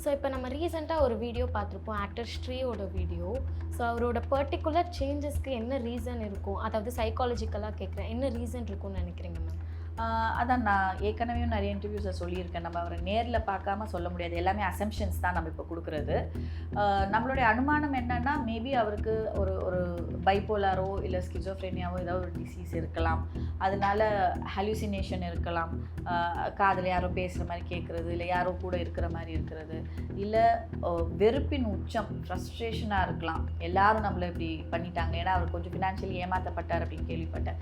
So இப்போ நம்ம ரீசெண்டாக ஒரு வீடியோ பார்த்துருப்போம், ஆக்டர் ஸ்ரீயோட வீடியோ. ஸோ அவரோட பர்டிகுலர் சேஞ்சஸ்க்கு என்ன ரீசன் இருக்கும்? அதாவது சைக்காலஜிக்கலாக கேட்குறேன், என்ன ரீசன் இருக்கும்னு நினைக்கிறீங்க மேம்? அதான் நான் ஏற்கனவே நிறைய இன்டர்வியூஸில் சொல்லியிருக்கேன். நம்ம அவரை நேரில் பார்க்காம சொல்ல முடியாது. எல்லாமே அசம்ஷன்ஸ் தான் நம்ம இப்போ கொடுக்குறது. நம்மளுடைய அனுமானம் என்னென்னா, மேபி அவருக்கு ஒரு ஒரு பைப்போலாரோ இல்லை ஸ்கிசோஃப்ரெனியாவோ ஏதாவது ஒரு டிசீஸ் இருக்கலாம். அதனால ஹலூசினேஷன் இருக்கலாம். காதில் யாரோ பேசுகிற மாதிரி கேட்குறது, இல்லை யாரோ கூட இருக்கிற மாதிரி இருக்கிறது, இல்லை வெறுப்பின் உச்சம், ஃப்ரஸ்ட்ரேஷனாக இருக்கலாம். எல்லாரும் நம்மளை இப்படி பண்ணிட்டாங்க, ஏன்னா அவர் கொஞ்சம் ஃபினான்ஷியலி ஏமாற்றப்பட்டார் அப்படின்னு கேள்விப்பட்டேன்.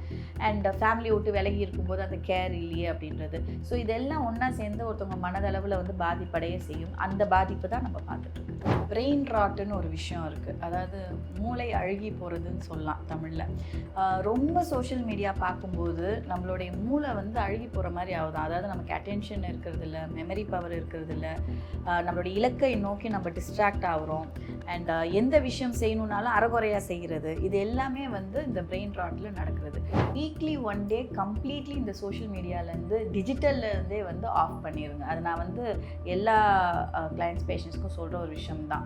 அண்ட் ஃபேமிலியை விட்டு விலகி இருக்கும்போது அந்த கேர் இல்லையே அப்படின்றது. ஸோ இதெல்லாம் ஒன்றா சேர்ந்து ஒருத்தவங்க மனதளவில் வந்து பாதிப்படைய செய்யும். அந்த பாதிப்பு தான் நம்ம பார்த்துட்ருக்கோம். பிரெயின் ராட்டுன்னு ஒரு விஷயம் இருக்குது. அதாவது மூளை அழுகி போகிறதுன்னு சொல்லலாம் தமிழில். ரொம்ப சோஷியல் மீடியா பார்க்கும்போது நம்மளுடைய மூளை வந்து அழுகி போகிற மாதிரி ஆகுது. அதாவது நமக்கு அட்டென்ஷன் இருக்கிறது இல்லை, மெமரி பவர் இருக்கிறது இல்லை, நம்மளுடைய இலக்கை நோக்கி நம்ம டிஸ்ட்ராக்ட் ஆகிறோம். அண்ட் எந்த விஷயம் செய்யணுன்னாலும் அறகுறையாக செய்கிறது. இது எல்லாமே வந்து இந்த பிரெயின் ராட்டில் நடக்கிறது. வீக்லி ஒன் டே கம்ப்ளீட்லி இந்த சோஷியல் மீடியாவிலேருந்து டிஜிட்டல்லேருந்தே வந்து ஆஃப் பண்ணிடுங்க. அது நான் வந்து எல்லா கிளைண்ட்ஸ் பேஷண்ட்ஸ்க்கும் சொல்கிற ஒரு விஷயம் தான்.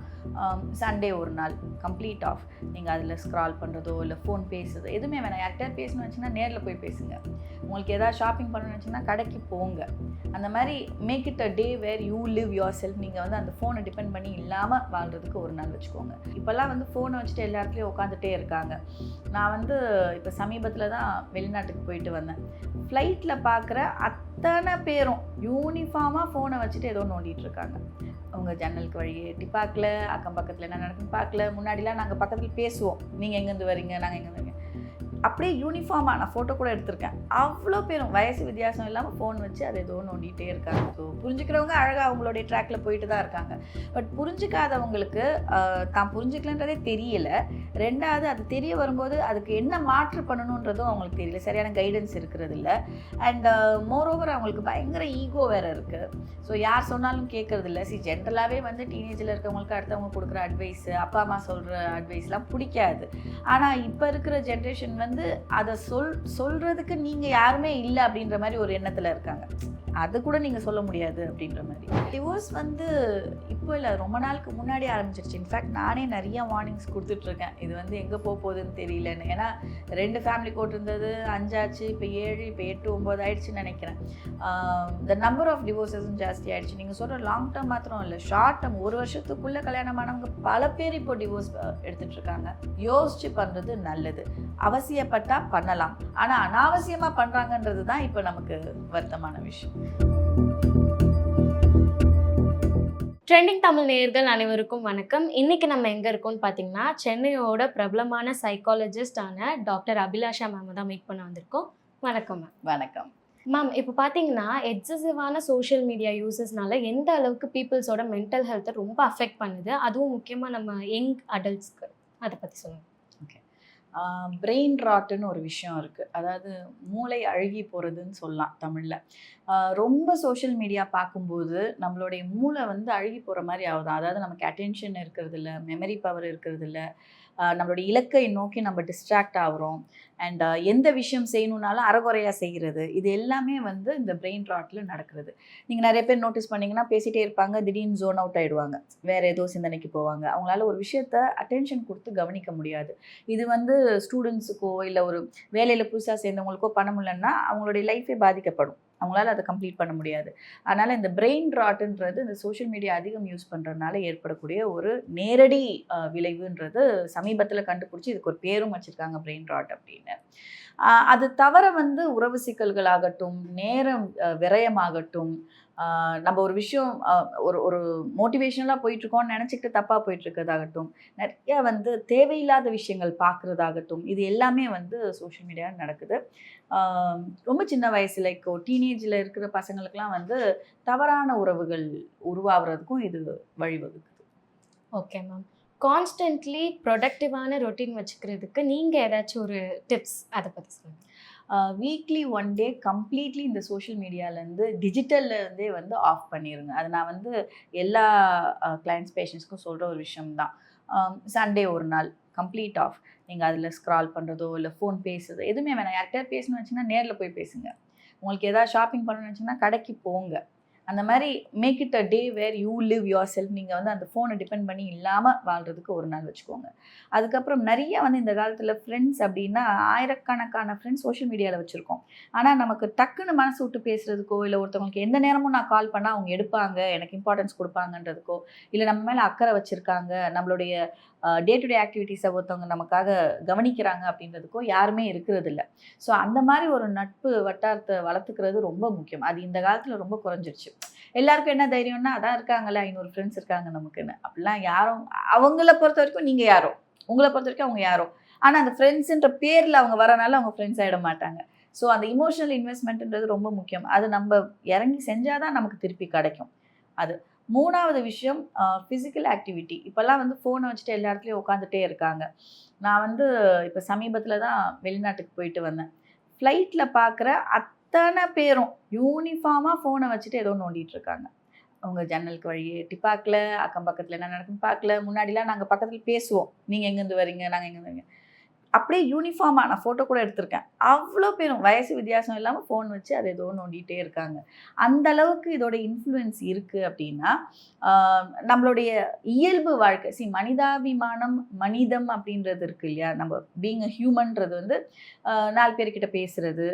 சண்டே ஒரு நாள் கம்ப்ளீட் ஆஃப். நீங்கள் அதில் ஸ்க்ரால் பண்ணுறதோ இல்லை ஃபோன் பேசுறதோ எதுவுமே வேணாம். யார்கிட்ட பேசணும்னு வச்சுன்னா நேரில் போய் பேசுங்க. உங்களுக்கு எதாவது ஷாப்பிங் பண்ணணும்னு வச்சுன்னா கடைக்கு போங்க. அந்த மாதிரி make it a day where you live yourself. நீங்கள் வந்து அந்த ஃபோனை டிபெண்ட் பண்ணி இல்லாமல் வாழ்கிறதுக்கு ஒரு நாள் வச்சுக்கோங்க. இப்போல்லாம் வந்து ஃபோனை வச்சுட்டு எல்லா இடத்துலையும் உட்காந்துட்டே இருக்காங்க. நான் வந்து இப்போ சமீபத்தில் தான் வெளிநாட்டுக்கு போயிட்டு வந்தேன். ஃப்ளைட்டில் பார்க்குற அத்தனை பேரும் யூனிஃபார்மாக ஃபோனை வச்சுட்டு ஏதோ நோண்டிகிட்டு இருக்காங்க. அவங்க ஜன்னலுக்கு வழியே எட்டி பார்க்கல, அக்கம் பக்கத்தில் என்ன நடக்குன்னு பார்க்கல. முன்னாடிலாம் நாங்கள் பக்கத்தில் பேசுவோம், நீங்கள் எங்கேருந்து வரீங்க, நாங்கள் எங்கேருந்து வரீங்க, அப்படியே யூனிஃபார்மாக. நான் ஃபோட்டோ கூட எடுத்திருக்கேன். அவ்வளோ பேரும் வயசு வித்தியாசம் இல்லாமல் ஃபோன் வச்சு அதை ஏதோ நோண்டிகிட்டே இருக்காங்க. ஸோ புரிஞ்சுக்கிறவங்க அழகாக அவங்களுடைய ட்ராக்கில் போயிட்டு தான் இருக்காங்க. பட் புரிஞ்சிக்காதவங்களுக்கு தான் புரிஞ்சுக்கலன்றதே தெரியல. ரெண்டாவது அது தெரிய வரும்போது அதுக்கு என்ன மாற்று பண்ணணுன்றதும் அவங்களுக்கு தெரியல. சரியான கைடன்ஸ் இருக்கிறது இல்லை. அண்ட் மோரோவர் அவங்களுக்கு பயங்கர ஈகோ வேறு இருக்குது. ஸோ யார் சொன்னாலும் கேட்குறது இல்லை. ஜென்ரலாகவே வந்து டீனேஜில் இருக்கவங்களுக்கு அடுத்தவங்க கொடுக்குற அட்வைஸு, அப்பா அம்மா சொல்கிற அட்வைஸ்லாம் பிடிக்காது. ஆனால் இப்போ இருக்கிற ஜென்ரேஷன் வந்து அதை சொல்கிறதுக்கு நீங்கள் யாருமே இல்லை அப்படின்ற மாதிரி ஒரு எண்ணத்தில் இருக்காங்க. அது கூட நீங்கள் சொல்ல முடியாது அப்படின்ற மாதிரி. டிவோர்ஸ் வந்து இப்போ இல்லை, ரொம்ப நாளுக்கு முன்னாடி ஆரம்பிச்சிருச்சு. இன்ஃபேக்ட் நானே நிறைய வார்னிங்ஸ் கொடுத்துட்ருக்கேன், இது வந்து எங்கே போகுதுன்னு தெரியலன்னு. ஏன்னா 2 ஃபேமிலி கோர்ட் இருந்தது, 5 ஆச்சு, இப்போ 7, இப்போ 8, 9 ஆயிடுச்சுன்னு நினைக்கிறேன். த நம்பர் ஆஃப் டிவோர்ஸஸும் ஜாஸ்தி ஆகிடுச்சு. நீங்கள் சொல்கிற லாங் டேர்ம் மாத்திரம் இல்லை, ஷார்ட் டேர்ம் 1 வருஷத்துக்குள்ளே கல்யாணமானவங்க பல பேர் இப்போ டிவோர்ஸ் எடுத்துகிட்ருக்காங்க. யோசிச்சு பண்ணுறது நல்லது. அவசியப்பட்டால் பண்ணலாம், ஆனால் அனாவசியமாக பண்ணுறாங்கன்றது தான் இப்போ நமக்கு வருத்தமான விஷயம். ட்ரெண்டிங் தமிழ் நேயர்கள் அனைவருக்கும் வணக்கம். இன்னைக்கு நம்ம எங்கே இருக்கோம்னு பார்த்தீங்கன்னா, சென்னையோட பிரபலமான சைக்காலஜிஸ்டான டாக்டர் அபிலாஷா மேம் தான் மீட் பண்ண வந்திருக்கோம். வணக்கம் மேம். வணக்கம் மேம். இப்போ பார்த்தீங்கன்னா எக்ஸசிவான சோஷியல் மீடியா யூசஸ்னால எந்த அளவுக்கு பீப்புள்ஸோட மென்டல் ஹெல்த்தை ரொம்ப அஃபெக்ட் பண்ணுது, அதுவும் முக்கியமாக நம்ம யங் அடல்ட்ஸ்க்கு, அதை பற்றி சொல்லுங்கள். பிரெயின் ராட்டுன்னு ஒரு விஷயம் இருக்குது. அதாவது மூளை அழுகி போகிறதுன்னு சொல்லலாம் தமிழில். ரொம்ப சோஷியல் மீடியா பார்க்கும்போது நம்மளுடைய மூளை வந்து அழுகி போகிற மாதிரி ஆகுது. அதாவது நமக்கு அட்டென்ஷன் இருக்கிறது இல்லை, மெமரி பவர் இருக்கிறது இல்லை, நம்மளுடைய இலக்கை நோக்கி நம்ம டிஸ்ட்ராக்ட் ஆகிறோம். அண்ட் எந்த விஷயம் செய்யணுன்னாலும் அறகுறையாக செய்கிறது. இது எல்லாமே வந்து இந்த பிரெயின் ராட்டில் நடக்கிறது. நீங்கள் நிறைய பேர் நோட்டீஸ் பண்ணிங்கன்னா பேசிகிட்டே இருப்பாங்க, திடீர்னு ஜோன் அவுட் ஆகிடுவாங்க, வேறு ஏதோ சிந்தனைக்கு போவாங்க. அவங்களால ஒரு விஷயத்த அட்டென்ஷன் கொடுத்து கவனிக்க முடியாது. இது வந்து ஸ்டூடெண்ட்ஸுக்கோ இல்லை ஒரு வேலையில் புதுசாக சேர்ந்தவங்களுக்கோ பண்ண முடியலன்னா அவங்களுடைய லைஃபே பாதிக்கப்படும். அவங்களால அதை கம்ப்ளீட் பண்ண முடியாது. அதனால் இந்த பிரெயின் ராட்டுன்றது இந்த சோஷியல் மீடியா அதிகம் யூஸ் பண்ணுறதுனால ஏற்படக்கூடிய ஒரு நேரடி விளைவுன்றது சமீபத்தில் கண்டுபிடிச்சி இதுக்கு ஒரு பேரும் வச்சுருக்காங்க, பிரெயின் ராட் அப்படின்னு. அது தவிர வந்து உறவு சிக்கல்களாகட்டும், நேரம் விரயமாகட்டும், நம்ம ஒரு விஷயம் ஒரு மோட்டிவேஷனலாக போயிட்டுருக்கோம்னு நினச்சிக்கிட்டு தப்பாக போயிட்டுருக்கிறதாகட்டும், நிறைய வந்து தேவையில்லாத விஷயங்கள் பார்க்குறதாகட்டும், இது எல்லாமே வந்து சோஷியல் மீடியாவில் நடக்குது. ரொம்ப சின்ன வயசு லைக் டீனேஜில் இருக்கிற பசங்களுக்கெலாம் வந்து தவறான உறவுகள் உருவாகிறதுக்கும் இது வழிவகுக்குது. Okay ma'am. கான்ஸ்டன்ட்லி ப்ரொடக்டிவான ரொட்டீன் வச்சுக்கிறதுக்கு நீங்கள் ஏதாச்சும் ஒரு டிப்ஸ் அதை பற்றி சொல்லுங்கள். வீக்லி ஒன் டே கம்ப்ளீட்லி இந்த சோஷியல் மீடியாவிலேருந்து டிஜிட்டல்லேருந்தே வந்து ஆஃப் பண்ணிடுங்க. அது நான் வந்து எல்லா கிளைண்ட்ஸ் பேஷண்ட்ஸ்க்கும் சொல்கிற ஒரு விஷயம்தான். சண்டே ஒரு நாள் கம்ப்ளீட் ஆஃப். நீங்கள் அதில் ஸ்க்ரால் பண்ணுறதோ இல்லை ஃபோன் பேசுறதோ எதுவுமே வேணாம். யார்கிட்ட பேசணும்னு வச்சிங்கன்னா நேரில் போய் பேசுங்க. உங்களுக்கு எதாவது ஷாப்பிங் பண்ணணும்னு வச்சிங்கன்னா கடைக்கு போங்க. அந்த மாதிரி make it a day where you live yourself. நீங்கள் வந்து அந்த ஃபோனை டிபெண்ட் பண்ணி இல்லாமல் வாழ்கிறதுக்கு ஒரு நாள் வச்சுக்கோங்க. அதுக்கப்புறம் நிறைய வந்து இந்த காலத்தில் ஃப்ரெண்ட்ஸ் அப்படின்னா ஆயிரக்கணக்கான ஃப்ரெண்ட்ஸ் சோஷியல் மீடியாவில் வச்சுருக்கோம். ஆனால் நமக்கு டக்குன்னு மனசு விட்டு பேசுகிறதுக்கோ, இல்லை ஒருத்தவங்களுக்கு எந்த நேரமும் நான் கால் பண்ணால் அவங்க எடுப்பாங்க, எனக்கு இம்பார்ட்டன்ஸ் கொடுப்பாங்கன்றதுக்கோ, இல்லை நம்ம மேலே அக்கறை வச்சுருக்காங்க, நம்மளுடைய டே டு டே ஆக்டிவிட்டீஸை ஒருத்தவங்க நமக்காக கவனிக்கிறாங்க அப்படின்றதுக்கோ யாருமே இருக்கிறது இல்லை. ஸோ அந்த மாதிரி ஒரு நட்பு வட்டாரத்தை வளர்த்துக்கிறது ரொம்ப முக்கியம். அது இந்த காலத்தில் ரொம்ப குறைஞ்சிருச்சு. எல்லாருக்கும் என்ன தைரியம்னா, அதான் இருக்காங்கல்ல 500 ஃப்ரெண்ட்ஸ் இருக்காங்க நமக்குன்னு. அப்படிலாம் யாரும் அவங்கள பொறுத்த வரைக்கும் நீங்கள் யாரோ, உங்களை பொறுத்த வரைக்கும் அவங்க யாரோ. ஆனால் அந்த ஃப்ரெண்ட்ஸுன்ற பேரில் அவங்க வரனால அவங்க ஃப்ரெண்ட்ஸ் ஆகிட மாட்டாங்க. ஸோ அந்த இமோஷனல் இன்வெஸ்ட்மெண்ட்ன்றது ரொம்ப முக்கியம். அது நம்ம இறங்கி செஞ்சால் தான் நமக்கு திருப்பி கிடைக்கும். அது 3வது விஷயம் ஃபிசிக்கல் ஆக்டிவிட்டி. இப்போல்லாம் வந்து ஃபோனை வச்சுட்டு எல்லா இடத்துலையும் உட்காந்துட்டே இருக்காங்க. நான் வந்து இப்போ சமீபத்தில் தான் வெளிநாட்டுக்கு போயிட்டு வந்தேன். ஃப்ளைட்டில் பார்க்குற அத்தனை பேரும் யூனிஃபார்மாக ஃபோனை வச்சுட்டு ஏதோ நோண்டிகிட்டு இருக்காங்க. அவங்க ஜன்னலுக்கு வழியே எட்டி பார்க்கல, அக்கம் பக்கத்தில் என்ன நடக்குன்னு பார்க்கல. முன்னாடிலாம் நாங்கள் பக்கத்தில் பேசுவோம், நீங்கள் எங்கேருந்து வரீங்க, நாங்கள் எங்கேருந்து வரீங்க. அப்படியே யூனிஃபார்மாக நான் ஃபோட்டோ கூட எடுத்திருக்கேன். அவ்வளோ பேரும் வயசு வித்தியாசம் இல்லாமல் ஃபோன் வச்சு அதை ஏதோ நோண்டிகிட்டே இருக்காங்க. அந்த அளவுக்கு இதோட இன்ஃப்ளூயன்ஸ் இருக்குது அப்படின்னா நம்மளுடைய இயல்பு வாழ்க்கை மனிதாபிமானம், மனிதம் அப்படின்றது இருக்குது இல்லையா, நம்ம பீயிங் அ ஹியூமன்றது வந்து 4 பேர்கிட்ட பேசுகிறது,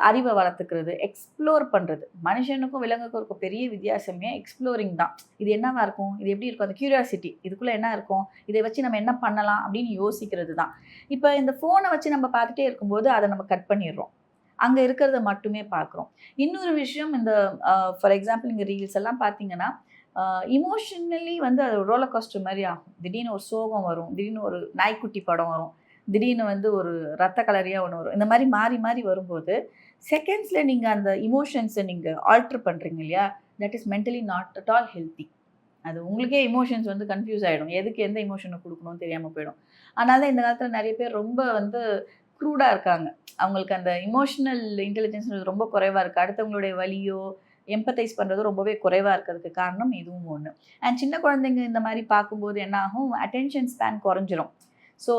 அறிவை வளர்த்துக்கிறது, எக்ஸ்ப்ளோர் பண்ணுறது. மனுஷனுக்கும் விலங்குக்கும் இருக்க பெரிய வித்தியாசமே எக்ஸ்ப்ளோரிங் தான். இது என்னவா இருக்கும், இது எப்படி இருக்கும், அந்த க்யூரியாசிட்டி, இதுக்குள்ளே என்ன இருக்கும், இதை வச்சு நம்ம என்ன பண்ணலாம் அப்படின்னு யோசிக்கிறது தான். இப்போ இந்த ஃபோனை வச்சு நம்ம பார்த்துட்டே இருக்கும்போது அதை நம்ம கட் பண்ணிடுறோம், அங்கே இருக்கிறத மட்டுமே பார்க்குறோம். இன்னொரு விஷயம், இந்த ஃபார் எக்ஸாம்பிள் இங்கே ரீல்ஸ் எல்லாம் பார்த்தீங்கன்னா இமோஷனலி வந்து அது ஒரு ரோலர் கோஸ்டர் மாதிரி ஆகும். திடீர்னு ஒரு சோகம் வரும், திடீர்னு ஒரு நாய்க்குட்டி படம் வரும், திடீர்னு வந்து ஒரு ரத்த கலரியாக ஒன்று வரும். இந்த மாதிரி மாறி மாறி வரும்போது செகண்ட்ஸில் நீங்கள் அந்த இமோஷன்ஸை நீங்கள் ஆல்ட்ரு பண்ணுறீங்க இல்லையா, that is mentally not at all healthy. அது உங்களுக்கே இமோஷன்ஸ் வந்து கன்ஃபியூஸ் ஆகிடும், எதுக்கு எந்த இமோஷனை கொடுக்கணும்னு தெரியாமல் போயிடும். அதனால தான் இந்த காலத்தில் நிறைய பேர் ரொம்ப வந்து க்ரூடாக இருக்காங்க. அவங்களுக்கு அந்த இமோஷனல் இன்டெலிஜென்ஸ் ரொம்ப குறைவாக இருக்குது. அடுத்தவங்களுடைய வலியோ எம்பத்தைஸ் பண்ணுறது ரொம்பவே குறைவாக இருக்கிறதுக்கு காரணம் இதுவும் ஒன்று. அண்ட் சின்ன குழந்தைங்க இந்த மாதிரி பார்க்கும்போது என்ன ஆகும், அட்டென்ஷன் ஸ்பேன் குறைஞ்சிரும். ஸோ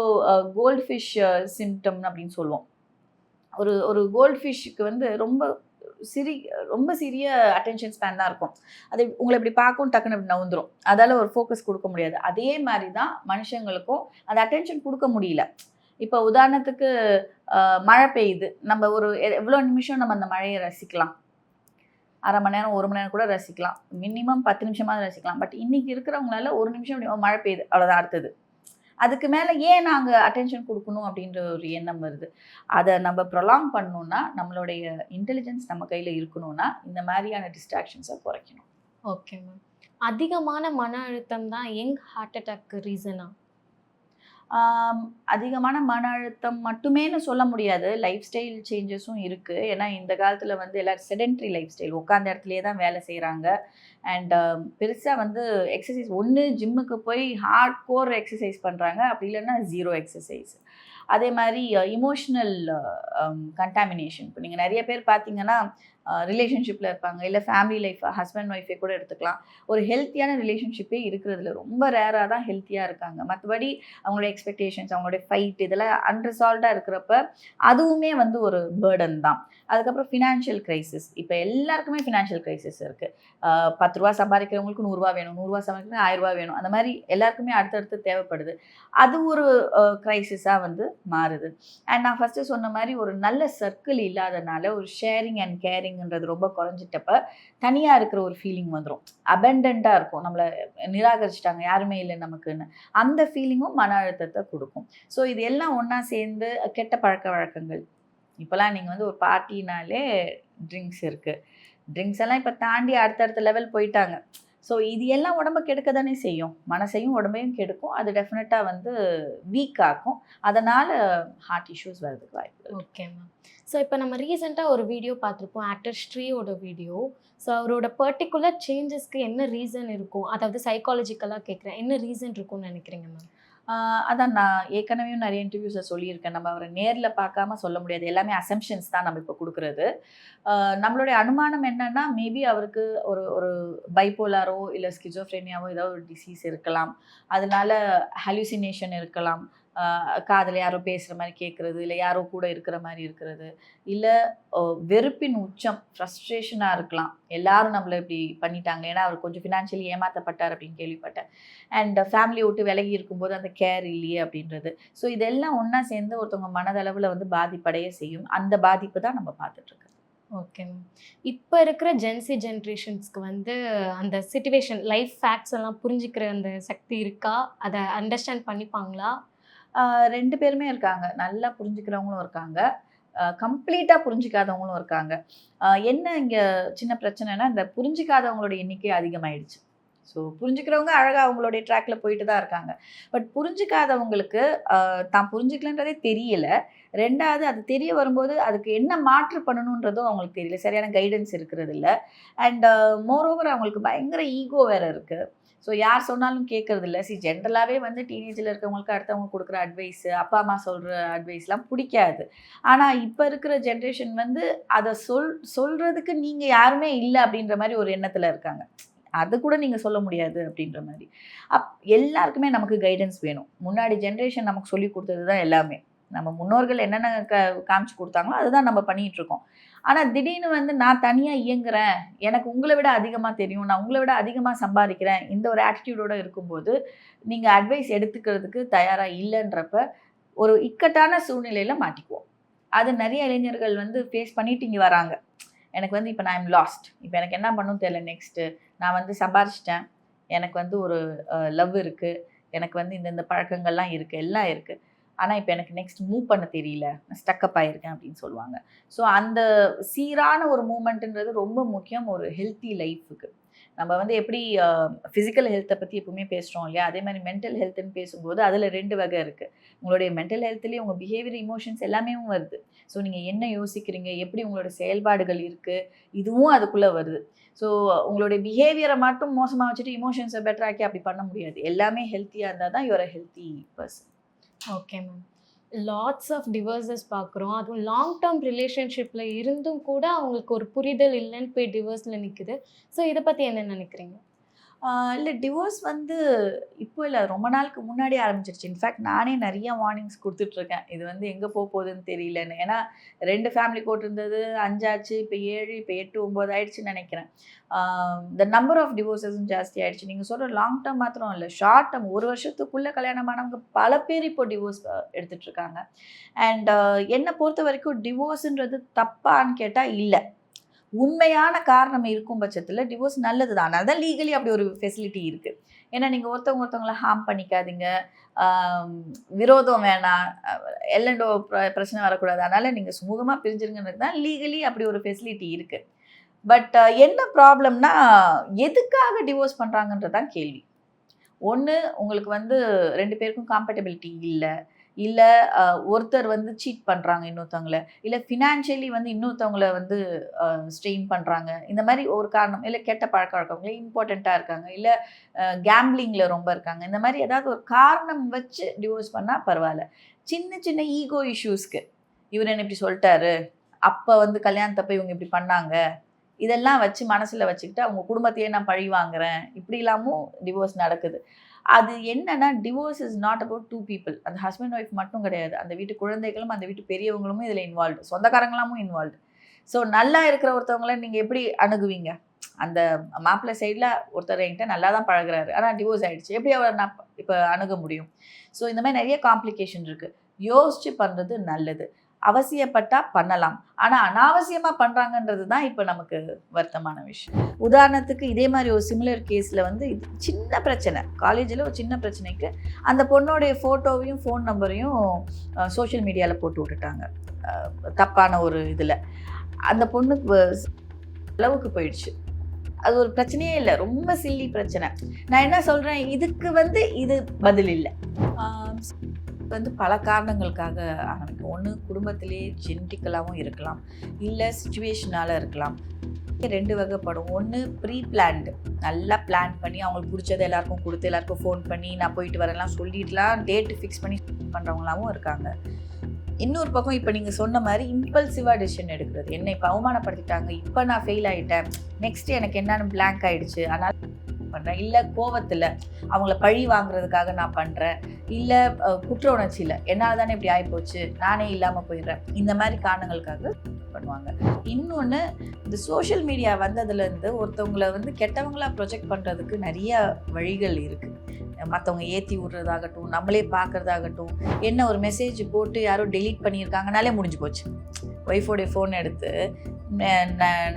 கோல்ட் ஃபிஷ் சிம்டம் அப்படின்னு சொல்லுவோம். ஒரு கோல்ட் ஃபிஷ்ஷுக்கு வந்து ரொம்ப சிறிய அட்டென்ஷன் ஸ்பேன் தான் இருக்கும். அது உங்களை இப்படி பார்க்கும், டக்குன்னு இப்படி நவுந்துரும், அதால் ஒரு ஃபோக்கஸ் கொடுக்க முடியாது. அதே மாதிரி தான் மனுஷங்களுக்கும் அந்த அட்டென்ஷன் கொடுக்க முடியல. இப்போ உதாரணத்துக்கு மழை பெய்யுது, நம்ம ஒரு எவ்வளோ நிமிஷம் நம்ம அந்த மழையை ரசிக்கலாம், அரை மணி நேரம் 1 மணி நேரம் கூட ரசிக்கலாம், மினிமம் 10 நிமிஷமாவது ரசிக்கலாம். பட் இன்றைக்கி இருக்கிறவங்களால 1 நிமிஷம் அப்படி மழை பெய்யுது அவ்வளோதான், அடுத்தது அதுக்கு மேலே ஏன் நாங்கள் அட்டென்ஷன் கொடுக்கணும் அப்படின்ற ஒரு எண்ணம் வருது. அதை நம்ம ப்ரொலாங் பண்ணணுன்னா, நம்மளுடைய இன்டெலிஜென்ஸ் நம்ம கையில் இருக்கணும்னா இந்த மாதிரியான டிஸ்ட்ராக்ஷன்ஸை குறைக்கணும். Okay ma'am. அதிகமான மன அழுத்தம் தான் யங் ஹார்ட் அட்டாக்கு ரீசனா? அதிகமான மன அழுத்தம் மட்டுமேன்னு சொல்ல முடியாது, லைஃப் ஸ்டைல் சேஞ்சஸும் இருக்குது. ஏன்னா இந்த காலத்தில் வந்து எல்லோரும் செடென்ட்ரி லைஃப் ஸ்டைல், உட்காந்த இடத்துலையே தான் வேலை செய்கிறாங்க. அண்ட் பெருசாக வந்து எக்ஸசைஸ், ஒன்று ஜிம்முக்கு போய் ஹார்ட் கோர் எக்ஸசைஸ் பண்ணுறாங்க, அப்படி இல்லைன்னா 0 எக்ஸசைஸ். அதே மாதிரி இமோஷ்னல் கண்டாமினேஷன். இப்போ நீங்கள் நிறைய பேர் பார்த்தீங்கன்னா ரிலேஷன்ஷிப்பில் இருப்பாங்க, இல்லை ஃபேமிலி லைஃப், ஹஸ்பண்ட் ஒய்ஃபே கூட எடுத்துக்கலாம். ஒரு ஹெல்த்தியான ரிலேஷன்ஷிப்பே இருக்கிறதுல ரொம்ப ரேராக தான் ஹெல்த்தியாக இருக்காங்க. மற்றபடி அவங்களுடைய எக்ஸ்பெக்டேஷன்ஸ், அவங்களுடைய ஃபைட், இதெல்லாம் அன்ரிசால்வ்டாக இருக்கிறப்ப அதுவுமே வந்து ஒரு பேர்டன் தான். அதுக்கப்புறம் ஃபினான்ஷியல் க்ரைசிஸ். இப்போ எல்லாருக்குமே ஃபினான்ஷியல் க்ரைசிஸ் இருக்குது. 10 ரூபா சம்பாதிக்கிறவங்களுக்கு 100 ரூபா வேணும், 100 ரூபா சம்பாதிக்கிறவங்களுக்கு 1000 ரூபா வேணும். அந்த மாதிரி எல்லாருக்குமே அடுத்தடுத்து தேவைப்படுது. அது ஒரு க்ரைசிஸாக வந்து மாறுது. அண்ட் நான் ஃபஸ்ட்டு சொன்ன மாதிரி ஒரு நல்ல சர்க்கிள் இல்லாதனால ஒரு ஷேரிங் அண்ட் கேரிங்ன்றது ரொம்ப குறைஞ்சிட்டப்ப தனியாக இருக்கிற ஒரு ஃபீலிங் வந்துடும். அபெண்டண்ட்டாக இருக்கும், நம்மளை நிராகரிச்சிட்டாங்க, யாருமே இல்லை நமக்குன்னு. அந்த ஃபீலிங்கும் மன அழுத்தத்தை கொடுக்கும். ஸோ இது எல்லாம் ஒன்றா சேர்ந்து கெட்ட பழக்க வழக்கங்கள். இப்போலாம் நீங்கள் வந்து ஒரு பார்ட்டினாலே ட்ரிங்க்ஸ் இருக்குது. ட்ரிங்க்ஸ் எல்லாம் இப்போ தாண்டி அடுத்தடுத்த லெவல் போயிட்டாங்க. ஸோ இது எல்லாம் உடம்பை கெடுக்க தானே செய்யும், மனசையும் உடம்பையும் கெடுக்கும். அது டெஃபினட்டாக வந்து வீக் ஆக்கும். அதனால் ஹார்ட் இஷ்யூஸ் வரதுக்கு வாய்ப்பு. Okay ma'am. ஸோ இப்போ நம்ம ரீசெண்டாக ஒரு வீடியோ பார்த்துருப்போம், ஆக்டர் ஸ்ரீயோட வீடியோ. ஸோ அவரோட பர்டிகுலர் சேஞ்சஸ்க்கு என்ன ரீசன் இருக்கும், அதாவது சைக்காலஜிக்கலாக கேட்குறேன், என்ன ரீசன் இருக்கும்னு நினைக்கிறீங்க மேம்? அதான் நான் ஏற்கனவே நிறைய இன்டர்வியூஸில் சொல்லியிருக்கேன், நம்ம அவரை நேரில் பார்க்காம சொல்ல முடியாது, எல்லாமே அசம்ஷன்ஸ் தான் நம்ம இப்போ கொடுக்குறது. நம்மளுடைய அனுமானம் என்னென்னா, மேபி அவருக்கு ஒரு பைப்போலாரோ இல்லை ஸ்கிசோஃப்ரெனியாவோ ஏதாவது ஒரு டிசீஸ் இருக்கலாம், அதனால ஹலுசினேஷன் இருக்கலாம், காதில் யாரோ பேசுகிற மாதிரி கேட்குறது, இல்லை யாரோ கூட இருக்கிற மாதிரி இருக்கிறது, இல்லை வெறுப்பின் உச்சம், ஃப்ரஸ்ட்ரேஷனாக இருக்கலாம். எல்லாரும் நம்மளை இப்படி பண்ணிட்டாங்க, ஏன்னா அவர் கொஞ்சம் ஃபினான்ஷியலி ஏமாற்றப்பட்டார் அப்படின்னு கேள்விப்பட்டேன். அண்ட் ஃபேமிலியை விட்டு விலகி இருக்கும்போது அந்த கேர் இல்லையே அப்படின்றது. ஸோ இதெல்லாம் ஒன்றா சேர்ந்து ஒருத்தவங்க மனதளவில் வந்து பாதிப்படைய செய்யும். அந்த பாதிப்பு தான் நம்ம பார்த்துட்ருக்கோம். Okay ma'am. இப்போ இருக்கிற ஜென்சி ஜென்ரேஷன்ஸ்க்கு வந்து அந்த சிச்சுவேஷன் லைஃப் ஃபேக்ட்ஸ் எல்லாம் புரிஞ்சுக்கிற அந்த சக்தி இருக்கா? அதை அண்டர்ஸ்டாண்ட் பண்ணிப்பாங்களா? 2 பேருமே இருக்காங்க. நல்லா புரிஞ்சுக்கிறவங்களும் இருக்காங்க, கம்ப்ளீட்டாக புரிஞ்சிக்காதவங்களும் இருக்காங்க. என்ன இங்கே சின்ன பிரச்சனைனா, இந்த புரிஞ்சிக்காதவங்களோட எண்ணிக்கை அதிகமாயிடுச்சு. ஸோ புரிஞ்சுக்கிறவங்க அழகாக அவங்களுடைய ட்ராக்கில் போயிட்டு தான் இருக்காங்க. பட் புரிஞ்சிக்காதவங்களுக்கு தான் புரிஞ்சிக்கலன்றதே தெரியல. 2வது அது தெரிய வரும்போது அதுக்கு என்ன மாற்று பண்ணணுன்றதும் அவங்களுக்கு தெரியல. சரியான கைடன்ஸ் இருக்கிறது இல்லை. அண்ட் மோரோவர் அவங்களுக்கு பயங்கர ஈகோ வேறு இருக்குது. ஸோ யார் சொன்னாலும் கேட்கறது இல்லை. ஜென்ரலாகவே வந்து டீனேஜில் இருக்கவங்களுக்கு அடுத்தவங்க கொடுக்குற அட்வைஸு, அப்பா அம்மா சொல்கிற அட்வைஸ்லாம் பிடிக்காது. ஆனால் இப்போ இருக்கிற ஜென்ரேஷன் வந்து அதை சொல்கிறதுக்கு நீங்கள் யாருமே இல்லை அப்படின்ற மாதிரி ஒரு எண்ணத்தில் இருக்காங்க. அது கூட நீங்கள் சொல்ல முடியாது அப்படின்ற மாதிரி. எல்லாருக்குமே நமக்கு கைடன்ஸ் வேணும். முன்னாடி ஜென்ரேஷன் நமக்கு சொல்லி கொடுத்தது தான் எல்லாமே. நம்ம முன்னோர்கள் என்னென்ன காமிச்சு கொடுத்தாங்களோ அதுதான் நம்ம பண்ணிகிட்ருக்கோம். ஆனால் திடீர்னு வந்து நான் தனியாக இயங்குறேன், எனக்கு உங்களை விட அதிகமாக தெரியும், நான் உங்களை விட அதிகமாக சம்பாதிக்கிறேன், இந்த ஒரு ஆட்டிடியூடோடு இருக்கும்போது நீங்கள் அட்வைஸ் எடுத்துக்கிறதுக்கு தயாராக இல்லைன்றப்ப ஒரு இக்கட்டான சூழ்நிலையில் மாட்டிக்குவோம். அது நிறைய இளைஞர்கள் வந்து ஃபேஸ் பண்ணிட்டு இங்கே வராங்க. எனக்கு வந்து இப்போ நான் ஐம் லாஸ்ட், இப்போ எனக்கு என்ன பண்ணணும்னு தெரியல, நெக்ஸ்ட்டு நான் வந்து சம்பாரிச்சிட்டேன், எனக்கு வந்து ஒரு லவ் இருக்குது, எனக்கு வந்து இந்த பழக்கங்கள்லாம் இருக்குது, எல்லாம் இருக்குது, ஆனால் இப்போ எனக்கு நெக்ஸ்ட் மூவ் பண்ண தெரியல, நான் ஸ்டக்கப் ஆகிருக்கேன் அப்படின்னு சொல்லுவாங்க. ஸோ அந்த சீரான ஒரு மூமெண்ட்டுன்றது ரொம்ப முக்கியம் ஒரு ஹெல்த்தி லைஃபுக்கு. நம்ம வந்து எப்படி ஃபிசிக்கல் ஹெல்த்தை பற்றி எப்பவுமே பேசுகிறோம் இல்லையா, அதே மாதிரி மென்டல் ஹெல்த்துன்னு பேசும்போது அதில் 2 வகை இருக்குது. உங்களுடைய மென்டல் ஹெல்த்லேயே உங்கள் பிஹேவியர், இமோஷன்ஸ் எல்லாமே வருது. ஸோ நீங்கள் என்ன யோசிக்கிறீங்க, எப்படி உங்களோட செயல்பாடுகள் இருக்குது, இதுவும் அதுக்குள்ளே வருது. ஸோ உங்களுடைய பிஹேவியரை மட்டும் மோசமாக வச்சுட்டு இமோஷன்ஸை பெட்டராக்கி அப்படி பண்ண முடியாது. எல்லாமே ஹெல்த்தியாக இருந்தால் தான் you are a healthy person. Okay ma'am. Lots of divorces பார்க்குறோம். அதுவும் லாங் டேர்ம் ரிலேஷன்ஷிப்பில் இருந்தும் கூட அவங்களுக்கு ஒரு புரிதல் இல்லைன்னு போய் டிவோர்ஸில் நிற்குது. ஸோ இதை பற்றி என்ன நினைக்கிறீங்க? இல்லை, டிவோர்ஸ் வந்து இப்போ இல்லை, ரொம்ப நாளுக்கு முன்னாடி ஆரம்பிச்சிருச்சு. இன்ஃபேக்ட் நானே நிறைய வார்னிங்ஸ் கொடுத்துட்ருக்கேன், இது வந்து எங்கே போகுதுன்னு தெரியலன்னு. ஏன்னா 2 ஃபேமிலி கோர்ட் இருந்தது, 5 ஆச்சு, இப்போ 7, இப்போ 8, 9 ஆயிடுச்சுன்னு நினைக்கிறேன். த நம்பர் ஆஃப் டிவோர்ஸஸும் ஜாஸ்தி ஆகிடுச்சு. நீங்கள் சொல்கிற லாங் டேர்ம் மாத்திரம் இல்லை, ஷார்ட் டேர்ம் 1 வருஷத்துக்குள்ளே கல்யாணமானவங்க பல பேர் இப்போ டிவோர்ஸ் எடுத்துகிட்ருக்காங்க. அண்ட் என்னை பொறுத்த வரைக்கும் டிவோர்ஸுன்றது தப்பான்னு கேட்டால் இல்லை. உண்மையான காரணம் இருக்கும் பட்சத்தில் டிவோர்ஸ் நல்லது தான். அதனால தான் லீகலி அப்படி ஒரு ஃபெசிலிட்டி இருக்குது. ஏன்னா நீங்கள் ஒருத்தவங்கள ஹார்ம் பண்ணிக்காதீங்க, விரோதம் வேணாம், எல்லண்டோ பிரச்சனை வரக்கூடாது, அதனால் நீங்கள் சுமூகமாக பிரிஞ்சிருங்கிறது தான் லீகலி அப்படி ஒரு ஃபெசிலிட்டி இருக்குது. பட் என்ன ப்ராப்ளம்னா, எதுக்காக டிவோர்ஸ் பண்ணுறாங்கன்றது தான் கேள்வி. ஒன்று, உங்களுக்கு வந்து 2 பேருக்கும் காம்பேட்டபிலிட்டி இல்லை ஒருத்தர் வந்து சீட் பண்ணுறாங்க இன்னொருத்தவங்கள, இல்லை ஃபினான்ஷியலி வந்து இன்னொருத்தவங்கள வந்து ஸ்ட்ரெயின் பண்ணுறாங்க, இந்த மாதிரி ஒரு காரணம், இல்லை கெட்ட பழக்க வழக்கவங்களே இம்பார்ட்டண்ட்டாக இருக்காங்க, இல்லை கேம்பிளிங்கில் ரொம்ப இருக்காங்க, இந்த மாதிரி ஏதாவது ஒரு காரணம் வச்சு டிவோர்ஸ் பண்ணால் பரவாயில்ல. சின்ன சின்ன ஈகோ இஷ்யூஸ்க்கு, இவர் என்ன இப்படி சொல்லிட்டாரு, அப்போ வந்து கல்யாணத்தப்போ இவங்க இப்படி பண்ணாங்க, இதெல்லாம் வச்சு மனசில் வச்சுக்கிட்டு அவங்க குடும்பத்தையே நான் பழி வாங்குறேன், இப்படி இல்லாமல் டிவோர்ஸ் நடக்குது. அது என்னன்னா, divorce is not about 2 people. அந்த ஹஸ்பண்ட் ஒய்ஃப் மட்டும் கிடையாது, அந்த வீட்டு குழந்தைகளும் அந்த வீட்டு பெரியவங்களும் இதில் இன்வால்வ்டு, சொந்தக்காரங்களாமும் இன்வால்வ்டு. ஸோ நல்லா இருக்கிற ஒருத்தவங்கள நீங்கள் எப்படி அணுகுவீங்க? அந்த மாப்பிள்ளை சைடில் ஒருத்தர் என்கிட்ட நல்லா தான் பழகுறாரு, ஆனால் டிவோர்ஸ் ஆகிடுச்சு, எப்படி அவர் நான் இப்போ அணுக முடியும்? ஸோ இந்த மாதிரி நிறைய காம்ப்ளிகேஷன் இருக்குது. யோசித்து பண்ணுறது நல்லது. அவசியப்பட்டால் பண்ணலாம், ஆனால் அனாவசியமாக பண்ணுறாங்கன்றது தான் இப்போ நமக்கு வருத்தமான விஷயம். உதாரணத்துக்கு இதே மாதிரி ஒரு சிமிலர் கேஸில் வந்து இது சின்ன பிரச்சனை, காலேஜில் ஒரு சின்ன பிரச்சனைக்கு அந்த பொண்ணோடைய ஃபோட்டோவையும் ஃபோன் நம்பரையும் சோஷியல் மீடியாவில் போட்டு விட்டுட்டாங்க. தப்பான ஒரு இதில் அந்த பொண்ணுக்கு அளவுக்கு போயிடுச்சு. அது ஒரு பிரச்சனையே இல்லை, ரொம்ப சில்லி பிரச்சனை. நான் என்ன சொல்கிறேன், இதுக்கு வந்து இது பதில் இல்லை. வந்து பல காரணங்களுக்காக ஆரம்பிக்கும். ஒன்று, குடும்பத்திலே ஜெனட்டிக்கலாகவும் இருக்கலாம், இல்லை சிச்சுவேஷனால் இருக்கலாம். 2 வகைப்படும். ஒன்று ப்ரீ பிளான்டு, நல்லா பிளான் பண்ணி அவங்களுக்கு பிடிச்சதை எல்லாருக்கும் கொடுத்து எல்லாருக்கும் ஃபோன் பண்ணி நான் போயிட்டு வரேன்லாம் சொல்லிட்டுலாம் டேட்டு ஃபிக்ஸ் பண்ணி பண்ணுறவங்களாவும் இருக்காங்க. இன்னொரு பக்கம் இப்போ நீங்கள் சொன்ன மாதிரி இம்பல்சிவாக டெசிஷன் எடுக்கிறது. என்னை இப்போ அவமானப்படுத்திட்டாங்க, இப்போ நான் ஃபெயில் ஆகிட்டேன், நெக்ஸ்ட்டு எனக்கு என்னென்னு பிளாங்க் ஆகிடுச்சு, அதனால் பண்ணுறேன், இல்லை கோவத்தில் அவங்கள பழி வாங்குறதுக்காக நான் பண்ணுறேன், இல்லை குற்ற உணர்ச்சியில் என்னால் தானே இப்படி ஆகிப்போச்சு நானே இல்லாமல் போயிடுறேன், இந்த மாதிரி காரணங்களுக்காக பண்ணுவாங்க. இன்னொன்று, இந்த சோஷியல் மீடியா வந்ததுலேருந்து ஒருத்தவங்களை வந்து கெட்டவங்களாக ப்ரொஜெக்ட் பண்ணுறதுக்கு நிறைய வழிகள் இருக்குது. மற்றவங்க ஏற்றி விடுறதாகட்டும், நம்மளே பார்க்குறதாகட்டும், என்ன ஒரு மெசேஜ் போட்டு யாரோ டெலீட் பண்ணியிருக்காங்கனாலே முடிஞ்சு போச்சு. ஒய்ஃபோடைய ஃபோன் எடுத்து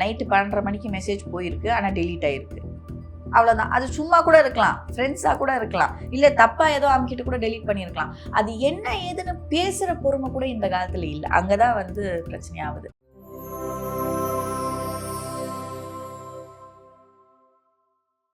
நைட்டு 12:30 மணிக்கு மெசேஜ் போயிருக்கு, ஆனால் டெலீட் ஆகிருக்கு, அவ்வளோதான். அது சும்மா கூட இருக்கலாம், ஃப்ரெண்ட்ஸாக கூட இருக்கலாம், இல்லை தப்பாக ஏதோ அமுக்கிட்டு கூட டெலீட் பண்ணியிருக்கலாம். அது என்ன ஏதுன்னு பேசுகிற பொறுமை கூட இந்த காலத்தில் இல்லை. அங்கே தான் வந்து பிரச்சனையாகுது.